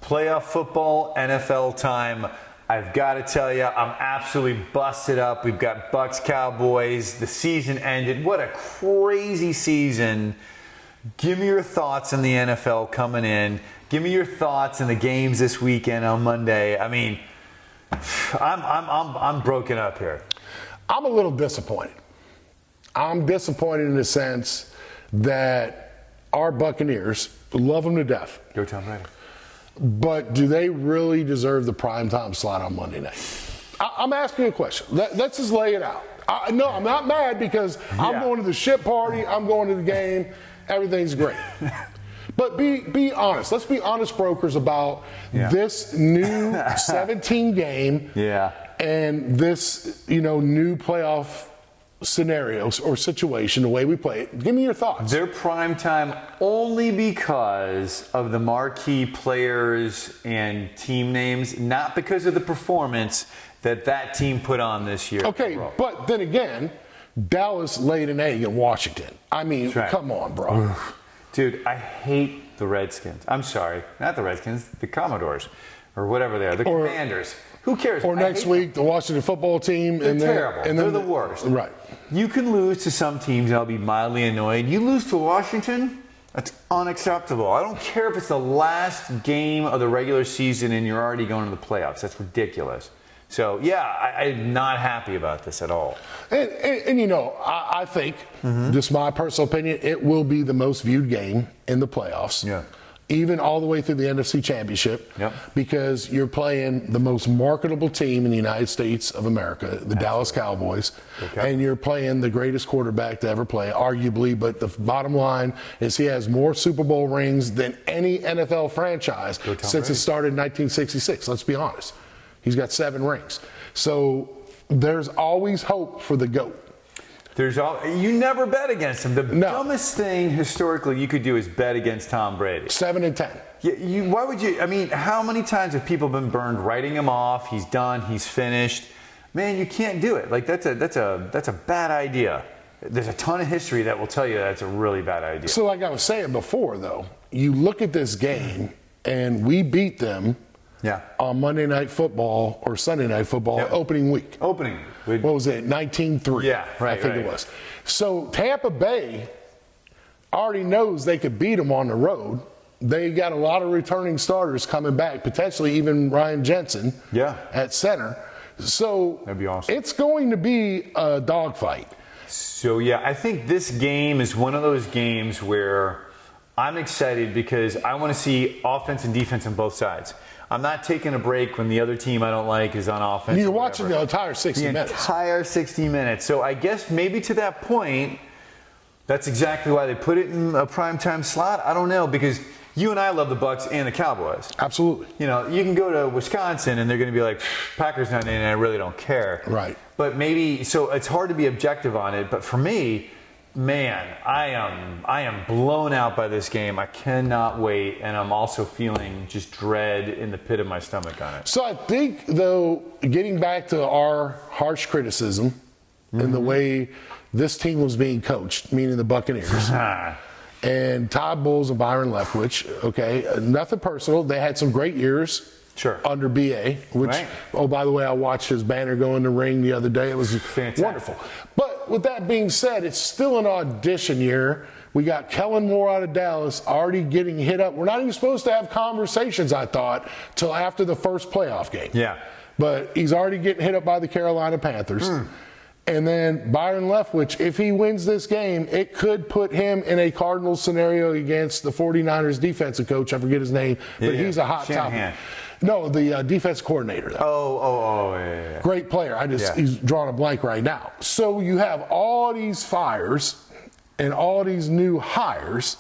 Playoff football, NFL time. I've got to tell you, I'm absolutely busted up. We've got Bucs, Cowboys. The season ended. What a crazy season. Give me your thoughts on the NFL coming in. Give me your thoughts on the games this weekend on Monday. I mean, I'm broken up here. I'm a little disappointed. I'm disappointed in the sense that our Buccaneers, love them to death. Go Tom Brady. But do they really deserve the primetime slot on Monday night? I'm asking you a question. Let's just lay it out. No, I'm not mad because I'm going to the shit party. I'm going to the game. Everything's great. But be honest. Let's be honest brokers about this new 17 game and this new playoff scenarios or situation, the way we play it. Give me your thoughts. They're prime time only because of the marquee players and team names, not because of the performance that team put on this year. Okay, but then again, Dallas laid an egg in Washington. I mean, come on, bro. Dude, I hate the Redskins. I'm sorry. Not the Redskins, the Commodores or whatever they are, the Commanders. Who cares? Or next week, the Washington football team. They're terrible. They're the worst. Right. You can lose to some teams, and I'll be mildly annoyed. You lose to Washington, that's unacceptable. I don't care if it's the last game of the regular season and you're already going to the playoffs. That's ridiculous. So, I'm not happy about this at all. And I think, just my personal opinion, it will be the most viewed game in the playoffs. Yeah. Even all the way through the NFC Championship, because you're playing the most marketable team in the United States of America, the Dallas Cowboys, and you're playing the greatest quarterback to ever play, arguably, but the bottom line is he has more Super Bowl rings than any NFL franchise since it started in 1966, let's be honest. He's got 7 rings. So there's always hope for the GOAT. You never bet against him. The dumbest thing historically you could do is bet against Tom Brady. 7 and 10. Yeah, why would you? I mean, how many times have people been burned writing him off? He's done. He's finished. Man, you can't do it. Like that's a bad idea. There's a ton of history that will tell you that's a really bad idea. So, like I was saying before, though, you look at this game and we beat them. On Monday Night Football or Sunday Night Football opening week. What was it? 19-3. Yeah, right. I think it was. So Tampa Bay already knows they could beat them on the road. They got a lot of returning starters coming back, potentially even Ryan Jensen at center. So that'd be awesome. It's going to be a dogfight. So, I think this game is one of those games where I'm excited because I want to see offense and defense on both sides. I'm not taking a break when the other team I don't like is on offense. You're watching the entire 60 minutes. The entire 60 minutes. So I guess maybe to that point, that's exactly why they put it in a primetime slot. I don't know, because you and I love the Bucs and the Cowboys. Absolutely. You can go to Wisconsin and they're going to be like, Packers not in, and I really don't care. Right. But maybe, so it's hard to be objective on it. But for me, man, I am blown out by this game. I cannot wait, and I'm also feeling just dread in the pit of my stomach on it. So I think, though, getting back to our harsh criticism and the way this team was being coached, meaning the Buccaneers, and Todd Bowles and Byron Leftwich, nothing personal. They had some great years. Under BA, which, by the way, I watched his banner go in the ring the other day. It was wonderful. But with that being said, it's still an audition year. We got Kellen Moore out of Dallas already getting hit up. We're not even supposed to have conversations, I thought, till after the first playoff game. But he's already getting hit up by the Carolina Panthers. And then Byron Leftwich, if he wins this game, it could put him in a Cardinals scenario against the 49ers defensive coach. I forget his name, but he's a hot topic. No, the defense coordinator. Yeah. Great player. He's drawing a blank right now. So you have all these fires and all these new hires.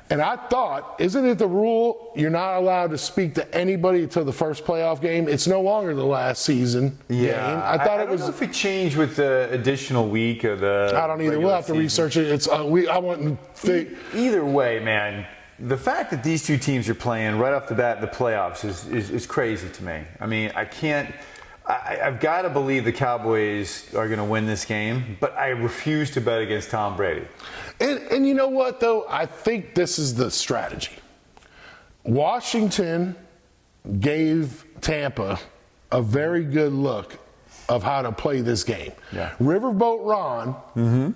And I thought, isn't it the rule you're not allowed to speak to anybody until the first playoff game? It's no longer the last season game. I thought it was. I don't know if it changed with the additional week of the. I don't either. We'll have to research it. It's I wouldn't think. Either way, man. The fact that these two teams are playing right off the bat in the playoffs is crazy to me. I mean, I've got to believe the Cowboys are going to win this game, but I refuse to bet against Tom Brady. And you know what, though? I think this is the strategy. Washington gave Tampa a very good look of how to play this game. Yeah. Riverboat Ron,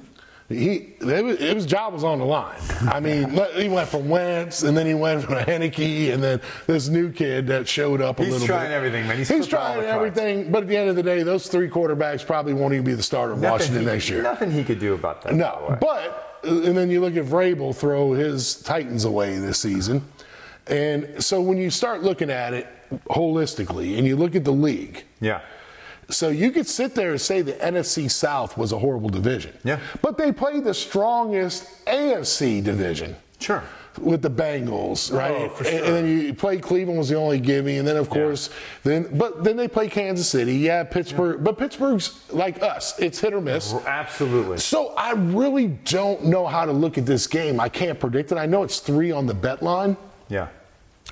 his job was on the line. I mean, he went from Wentz, and then he went from Heineke, and then this new kid that showed up a little bit. He's trying everything, man. He's trying everything, but at the end of the day, those 3 quarterbacks probably won't even be the starter of Washington next year. Nothing he could do about that. No, but, and then you look at Vrabel throw his Titans away this season. And so when you start looking at it holistically, and you look at the league. Yeah. So you could sit there and say the NFC South was a horrible division. Yeah. But they played the strongest AFC division. Sure. With the Bengals, right? Oh, for sure. And then you play Cleveland was the only gimme, and then of course, then they play Kansas City, Pittsburgh, but Pittsburgh's like us, it's hit or miss. Absolutely. So I really don't know how to look at this game. I can't predict it. I know it's 3 on the bet line. Yeah.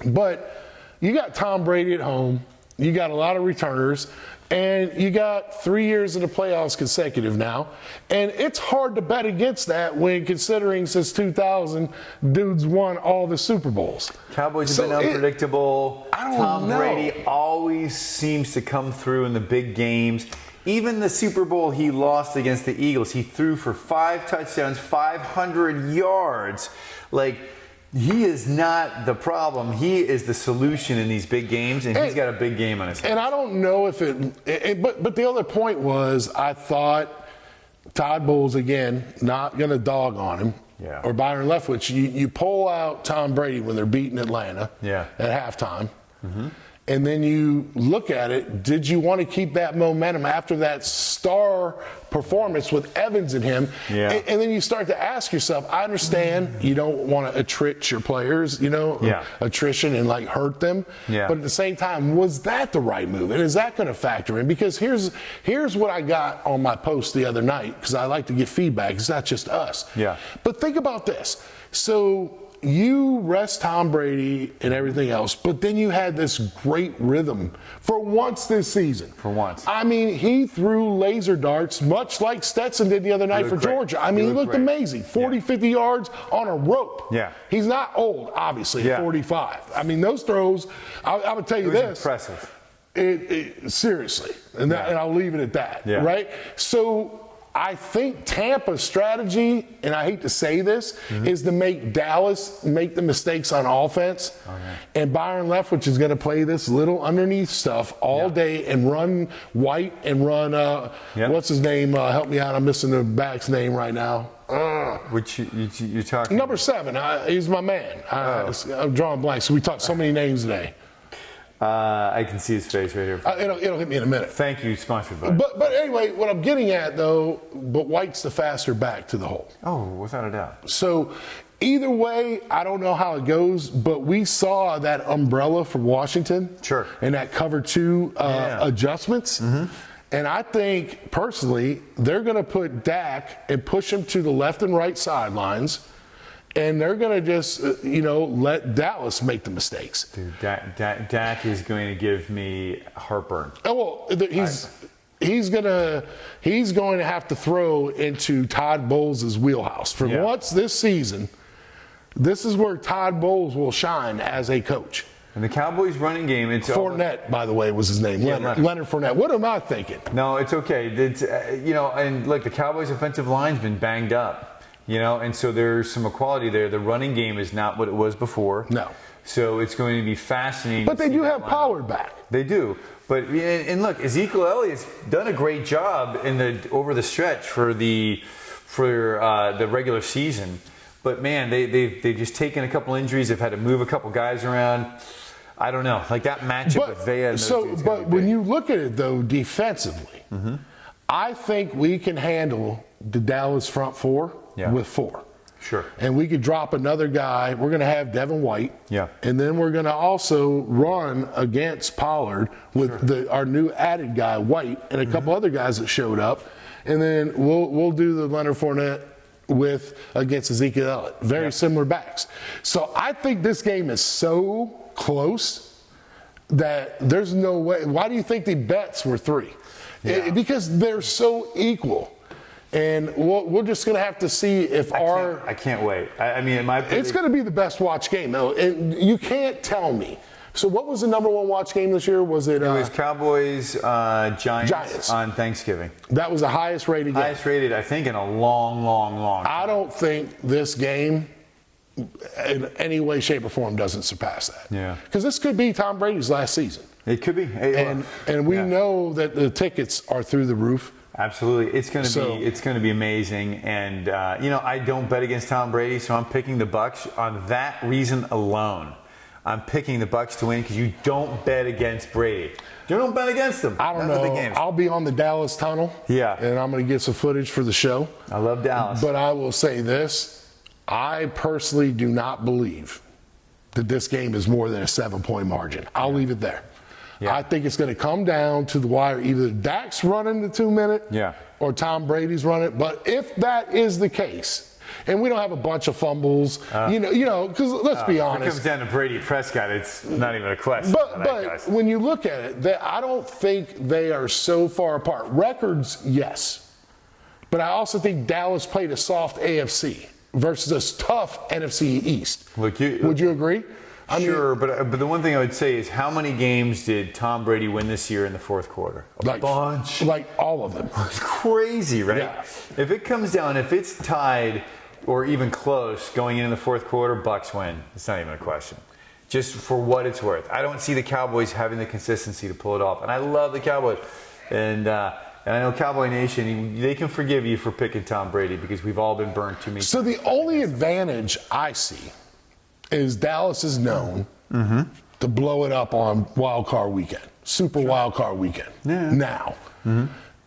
But you got Tom Brady at home, you got a lot of returners, and you got 3 years in the playoffs consecutive now. And it's hard to bet against that when considering since 2000, dudes won all the Super Bowls. Cowboys have been unpredictable. Tom Brady always seems to come through in the big games. Even the Super Bowl he lost against the Eagles, he threw for 5 touchdowns, 500 yards. Like, he is not the problem. He is the solution in these big games, and he's got a big game on his hands. And I don't know if but the other point was I thought Todd Bowles, again, not going to dog on him, or Byron Leftwich. You pull out Tom Brady when they're beating Atlanta at halftime. Mm-hmm. And then you look at it, did you want to keep that momentum after that star performance with Evans and him? Yeah. And then you start to ask yourself, I understand you don't want to attrit your players, attrition and like hurt them. Yeah. But at the same time, was that the right move? And is that going to factor in? Because here's what I got on my post the other night, because I like to get feedback. It's not just us. Yeah. But think about this. So you rest Tom Brady and everything else, but then you had this great rhythm for once this season. For once. I mean, he threw laser darts, much like Stetson did the other night for Georgia. I mean, he looked amazing. 40, 50 yards on a rope. Yeah. He's not old, obviously, at 45. I mean, those throws, I would tell you this. Impressive. Seriously. And I'll leave it at that. Yeah. Right? So I think Tampa's strategy, and I hate to say this, is to make Dallas make the mistakes on offense. And Byron Leftwich is going to play this little underneath stuff all day and run White and run, what's his name? Help me out. I'm missing the back's name right now. Which you're talking Number 7. He's my man. I'm drawing blanks. So we talked so many names today. I can see his face right here. It'll hit me in a minute. Thank you, sponsored by. But anyway, what I'm getting at though, but White's the faster back to the hole. Oh, without a doubt. So either way, I don't know how it goes, but we saw that umbrella from Washington. Sure. And that cover 2 adjustments. Mm-hmm. And I think personally, they're going to put Dak and push him to the left and right sidelines. And they're going to just, let Dallas make the mistakes. Dude, Dak is going to give me heartburn. Oh, well, he's going to have to throw into Todd Bowles' wheelhouse. For once this season, this is where Todd Bowles will shine as a coach. And the Cowboys' running game, it's Fournette, by the way, was his name. Leonard Fournette. What am I thinking? No, it's okay. It's, and look, the Cowboys' offensive line's been banged up. And so there's some equality there. The running game is not what it was before. No. So it's going to be fascinating. But they do have Pollard back. They do. But and look, Ezekiel Elliott's done a great job over the stretch for the regular season. But man, they've just taken a couple injuries. They've had to move a couple guys around. I don't know, like that matchup with Vea. But when you look at it though, defensively, I think we can handle the Dallas front 4. With 4. Sure. And we could drop another guy. We're going to have Devin White. Yeah. And then we're going to also run against Pollard with our new added guy, White, and a couple other guys that showed up. And then we'll do the Leonard Fournette against Ezekiel Elliott. Very similar backs. So I think this game is so close that there's no way. Why do you think the bets were 3? Because they're so equal. And we're just going to have to see if I can't wait. I mean, in my opinion, it's going to be the best watch game, though. And you can't tell me. So what was the number one watch game this year? Was it? It was Cowboys Giants on Thanksgiving. That was the highest rated game. Highest rated, I think, in a long time. I don't think this game, in any way, shape, or form, doesn't surpass that. Yeah. Because this could be Tom Brady's last season. It could be. And we know that the tickets are through the roof. Absolutely, it's going to be amazing. And I don't bet against Tom Brady, so I'm picking the Bucs on that reason alone. I'm picking the Bucs to win because you don't bet against Brady. You don't bet against them. I don't know. The games. I'll be on the Dallas tunnel. Yeah, and I'm going to get some footage for the show. I love Dallas, but I will say this: I personally do not believe that this game is more than a 7-point margin. I'll leave it there. Yeah. I think it's going to come down to the wire. Either Dak's running the 2-minute, or Tom Brady's running. But if that is the case, and we don't have a bunch of fumbles, because let's be honest, if it comes down to Brady Prescott, it's not even a question. But when you look at it, I don't think they are so far apart. Records, yes, but I also think Dallas played a soft AFC versus a tough NFC East. Would you agree? Sure, but the one thing I would say is, how many games did Tom Brady win this year in the fourth quarter? A bunch. Like all of them. It's crazy, right? Yeah. If it comes down, if it's tied or even close going into the fourth quarter, Bucs win. It's not even a question. Just for what it's worth. I don't see the Cowboys having the consistency to pull it off. And I love the Cowboys. And I know Cowboy Nation, they can forgive you for picking Tom Brady because we've all been burned too many times. So the only advantage I see is Dallas is known to blow it up on Wild Card Weekend, Super Wild Card Weekend. Now,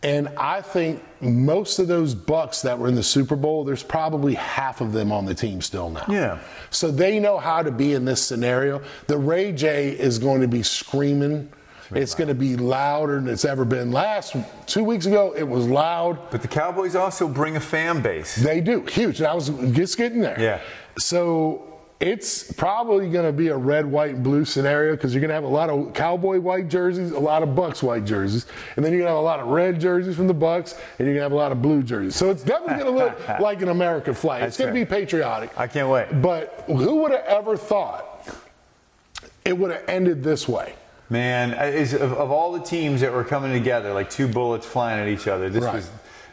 and I think most of those Bucs that were in the Super Bowl, there's probably half of them on the team still now. Yeah. So they know how to be in this scenario. The Ray J is going to be screaming. It's going to be louder than it's ever been. 2 weeks ago, it was loud. But the Cowboys also bring a fan base. They do. Huge. And I was just getting there. Yeah. So it's probably going to be a red, white, and blue scenario because you're going to have a lot of Cowboy white jerseys, a lot of Bucs white jerseys, and then you're going to have a lot of red jerseys from the Bucs, and you're going to have a lot of blue jerseys. So it's definitely going to look like an American flag. It's going to be patriotic. I can't wait. But who would have ever thought it would have ended this way? Man, of all the teams that were coming together, like two bullets flying at each other,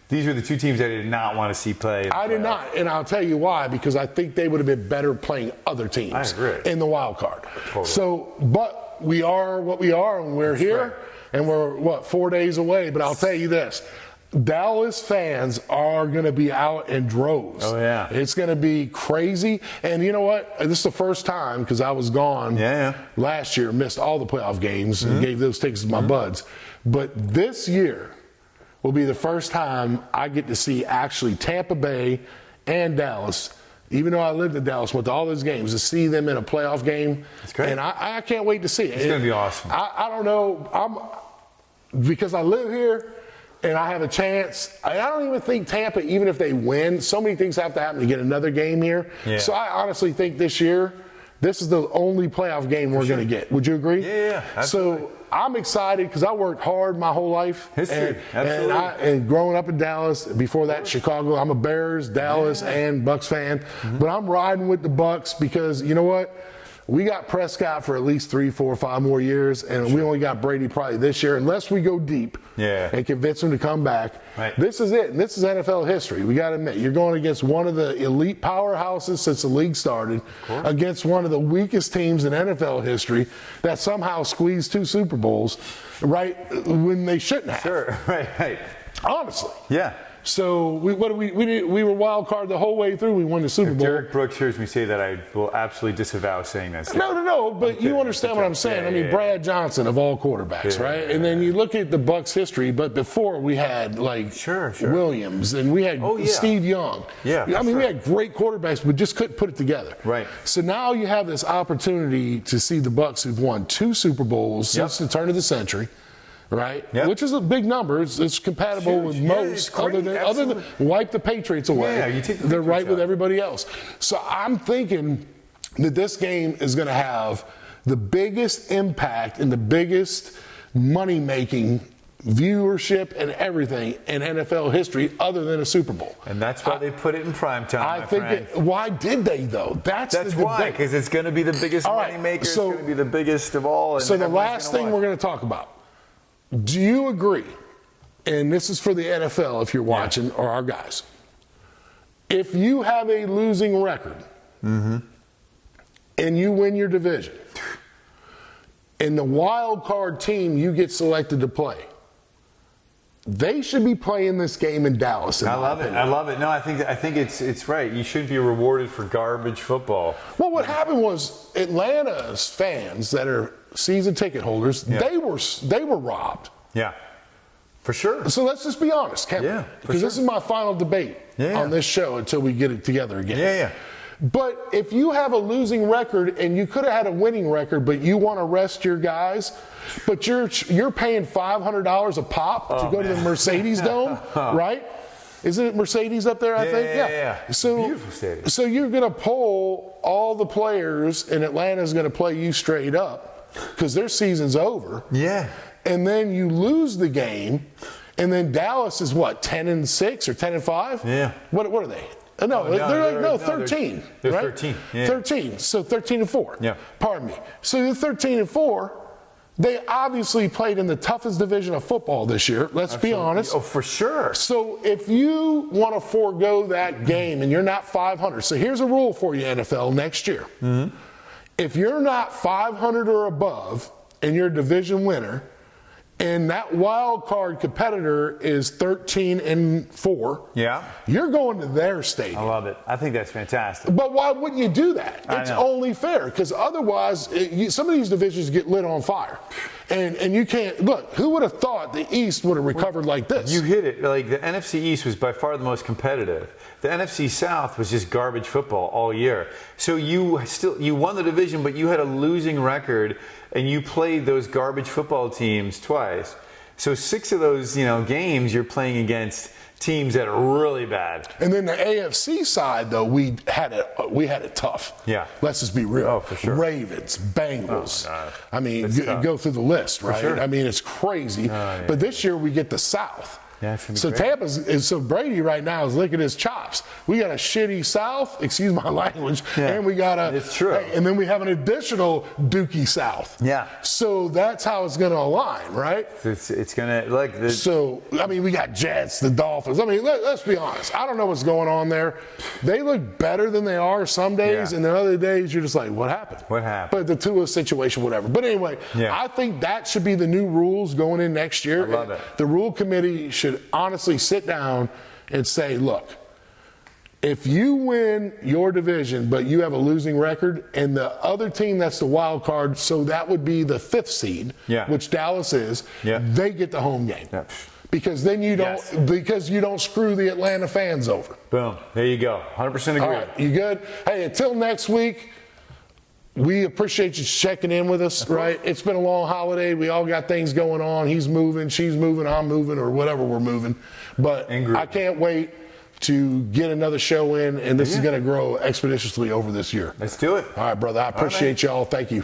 these were the two teams I did not want to see play. I did not, and I'll tell you why, because I think they would have been better playing other teams in the wild card. Totally. So, but we are what we are, and we're here, and we're, 4 days away. But I'll tell you this, Dallas fans are going to be out in droves. Oh, yeah. It's going to be crazy. And you know what? This is the first time, because I was gone last year, missed all the playoff games, and gave those tickets to my buds. But this year will be the first time I get to see actually Tampa Bay and Dallas, even though I lived in Dallas, went to all those games, to see them in a playoff game. That's great. And I can't wait to see it. It's going to be awesome. I don't know. Because I live here and I have a chance. I don't even think Tampa, even if they win, so many things have to happen to get another game here. Yeah. So I honestly think this year, this is the only playoff game we're going to get. Would you agree? Yeah, absolutely. So I'm excited because I worked hard my whole life. History, absolutely. And growing up in Dallas, before that Chicago, I'm a Bears, Dallas, and Bucs fan. But I'm riding with the Bucs because, you know what? We got Prescott for at least 3, 4, 5 more years, and we only got Brady probably this year, unless we go deep and convince him to come back. Right. This is it. And this is NFL history. We got to admit, you're going against one of the elite powerhouses since the league started, against one of the weakest teams in NFL history that somehow squeezed 2 Super Bowls, right, when they shouldn't have. Sure, right. Honestly. Yeah. So we were wild card the whole way through. We won the Super Bowl. Derek Brooks hears me say that, I will absolutely disavow saying that. No. But you understand what I'm saying. I mean, Brad Johnson of all quarterbacks, right? And then you look at the Bucs history. But before we had Williams and we had Steve Young. Yeah. I mean, we had great quarterbacks, but just couldn't put it together. Right. So now you have this opportunity to see the Bucs who've won 2 Super Bowls since the turn of the century. Right, which is a big number. It's compatible with most, other than wipe the Patriots away. Yeah, you take the they're right out. with everybody else. So I'm thinking that this game is going to have the biggest impact and the biggest money making viewership and everything in NFL history other than a Super Bowl. And that's why they put it in prime time, Why did they, though? That's why, because it's going to be the biggest money maker. It's going to be the biggest of all. And so the last thing we're going to talk about, do you agree, and this is for the NFL if you're watching, or our guys, if you have a losing record and you win your division, and the wild card team you get selected to play, they should be playing this game in Dallas. I love it. No, I think it's right. You should be rewarded for garbage football. Well, what happened was Atlanta's fans that are season ticket holders, they were robbed. Yeah, for sure. So let's just be honest, Kevin. Yeah, because this is my final debate on this show until we get it together again. Yeah. But if you have a losing record and you could have had a winning record, but you want to rest your guys, but you're paying $500 a pop to go to the Mercedes Dome, right? Isn't it Mercedes up there, I think? Yeah. So, beautiful stadium. So you're going to pull all the players, and Atlanta's going to play you straight up because their season's over. Yeah. And then you lose the game, and then Dallas is what, 10-6 or 10-5? Yeah. What are they? They're 13. They're right? 13. Yeah. 13. So 13-4. Yeah. Pardon me. So you're 13-4. They obviously played in the toughest division of football this year. Let's be honest. Oh, for sure. So if you want to forego that game and you're not 500, so here's a rule for you, NFL, next year. If you're not 500 or above and you're a division winner, and that wild card competitor is 13-4. Yeah. You're going to their stadium. I love it. I think that's fantastic. But why wouldn't you do that? It's only fair because otherwise, some of these divisions get lit on fire. And you can't look. Who would have thought the East would have recovered like this? You hit it. Like the NFC East was by far the most competitive. The NFC South was just garbage football all year. So you won the division, but you had a losing record, and you played those garbage football teams twice. So 6 of those games you're playing against teams that are really bad. And then the AFC side, though, we had it tough. Yeah. Let's just be real. Oh, for sure. Ravens, Bengals. I mean, go through the list, right? Sure. I mean, it's crazy. But this year we get the South. Yeah, it's so great. So Brady right now is licking his chops. We got a shitty South, excuse my language, and we got it's true. And then we have an additional Dookie South. Yeah. So that's how it's going to align, right? It's going to So I mean, we got Jets, the Dolphins. I mean, let's be honest. I don't know what's going on there. They look better than they are some days, and then other days you're just like, what happened? What happened? But the Tua situation, whatever. But anyway, I think that should be the new rules going in next year. I love it. The rule committee should honestly sit down and say, look, if you win your division but you have a losing record and the other team that's the wild card, so that would be the 5th seed, which Dallas is, they get the home game. Because then you don't screw the Atlanta fans over. Boom. There you go. 100% agree. All right, you good? Hey, until next week, we appreciate you checking in with us, right? It's been a long holiday. We all got things going on. He's moving, she's moving, I'm moving, or whatever we're moving. But I can't wait to get another show in, and this is going to grow expeditiously over this year. Let's do it. All right, brother. I appreciate y'all. Thank you.